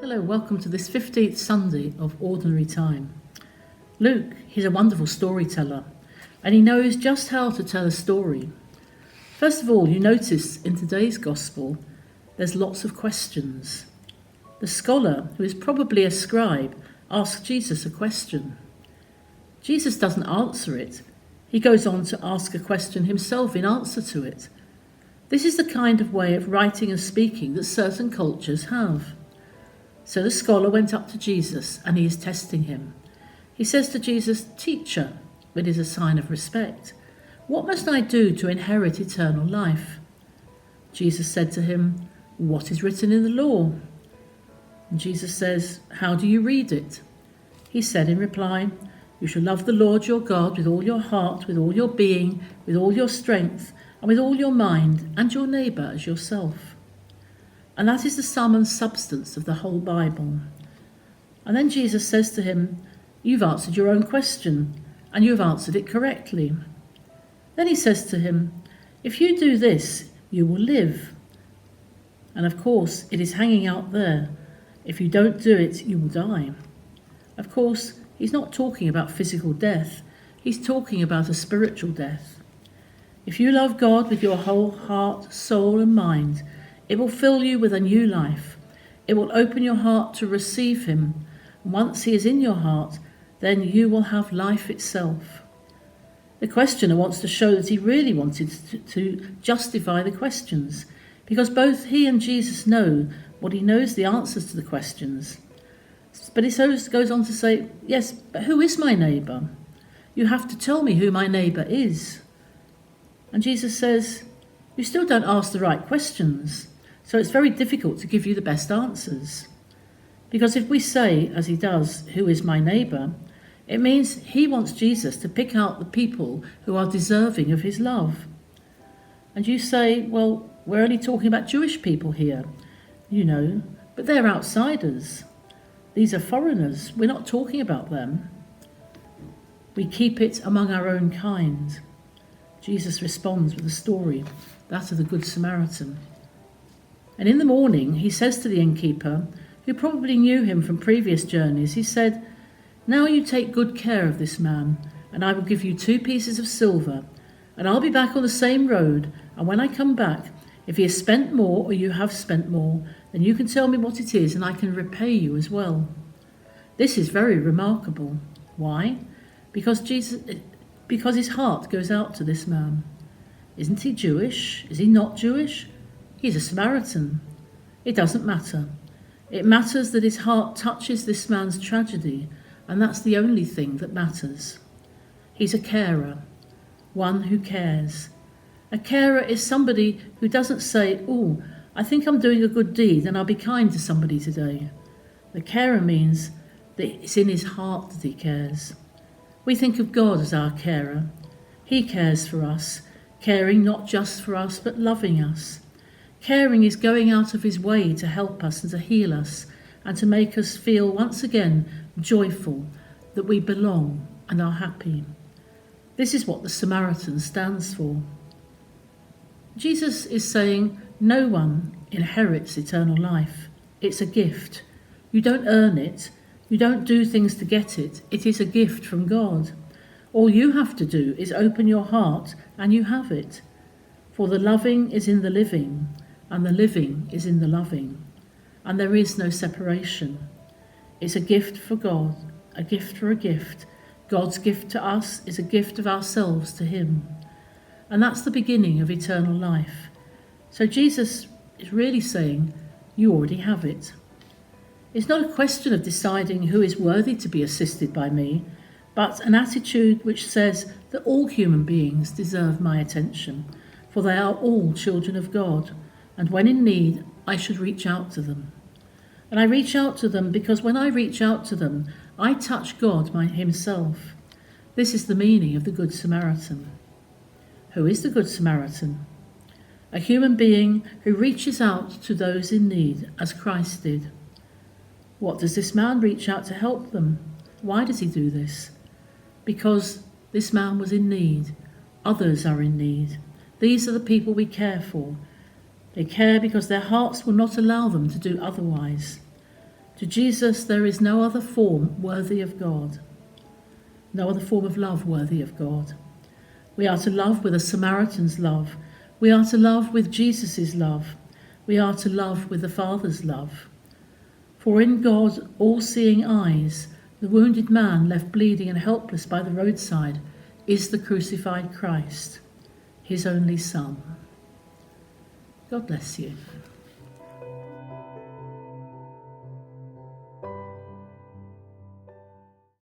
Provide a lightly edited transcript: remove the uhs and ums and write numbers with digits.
Hello, welcome to this 15th Sunday of Ordinary Time. Luke, he's a wonderful storyteller, and he knows just how to tell a story. First of all, you notice in today's Gospel, there's lots of questions. The scholar, who is probably a scribe, asks Jesus a question. Jesus doesn't answer it. He goes on to ask a question himself in answer to it. This is the kind of way of writing and speaking that certain cultures have. So the scholar went up to Jesus and he is testing him. He says to Jesus, "Teacher," it is a sign of respect, "what must I do to inherit eternal life?" Jesus said to him, "What is written in the law?" And Jesus says, "How do you read it?" He said in reply, "You shall love the Lord your God with all your heart, with all your being, with all your strength, and with all your mind, and your neighbour as yourself." And that is the sum and substance of the whole Bible. And then Jesus says to him, "You've answered your own question, and you have answered it correctly." Then he says to him, "If you do this, you will live." And of course, it is hanging out there. If you don't do it, you will die. Of course, he's not talking about physical death. He's talking about a spiritual death. If you love God with your whole heart, soul, and mind, it will fill you with a new life. It will open your heart to receive him. And once he is in your heart, then you will have life itself. The questioner wants to show that he really wanted to justify the questions, because both he and Jesus know what he knows the answers to the questions. But he goes on to say, "Yes, but who is my neighbour? You have to tell me who my neighbour is." And Jesus says, "You still don't ask the right questions. So it's very difficult to give you the best answers. Because if we say, as he does, 'Who is my neighbour?' it means he wants Jesus to pick out the people who are deserving of his love. And you say, well, we're only talking about Jewish people here, but they're outsiders. These are foreigners. We're not talking about them. We keep it among our own kind." Jesus responds with a story, that of the Good Samaritan. And in the morning, he says to the innkeeper, who probably knew him from previous journeys, he said, "Now you take good care of this man, and I will give you 2 pieces of silver, and I'll be back on the same road, and when I come back, if he has spent more or you have spent more, then you can tell me what it is, and I can repay you as well." This is very remarkable. Why? Because his heart goes out to this man. Isn't he Jewish? Is he not Jewish? He's a Samaritan. It doesn't matter. It matters that his heart touches this man's tragedy, and that's the only thing that matters. He's a carer, one who cares. A carer is somebody who doesn't say, "Oh, I think I'm doing a good deed and I'll be kind to somebody today." The carer means that it's in his heart that he cares. We think of God as our carer. He cares for us, caring not just for us, but loving us. Caring is going out of his way to help us and to heal us and to make us feel once again joyful, that we belong and are happy. This is what the Samaritan stands for. Jesus is saying no one inherits eternal life. It's a gift. You don't earn it. You don't do things to get it. It is a gift from God. All you have to do is open your heart and you have it. For the loving is in the living, and the living is in the loving. And there is no separation. It's a gift for God, a gift for a gift. God's gift to us is a gift of ourselves to him. And that's the beginning of eternal life. So Jesus is really saying, you already have it. It's not a question of deciding who is worthy to be assisted by me, but an attitude which says that all human beings deserve my attention, for they are all children of God, and when in need, I should reach out to them. And I reach out to them because when I reach out to them, I touch God himself. This is the meaning of the Good Samaritan. Who is the Good Samaritan? A human being who reaches out to those in need, as Christ did. What does this man reach out to help them? Why does he do this? Because this man was in need. Others are in need. These are the people we care for. They care because their hearts will not allow them to do otherwise. To Jesus there is no other form worthy of God, no other form of love worthy of God. We are to love with a Samaritan's love. We are to love with Jesus' love. We are to love with the Father's love. For in God's all-seeing eyes, the wounded man left bleeding and helpless by the roadside is the crucified Christ, his only Son. God bless you.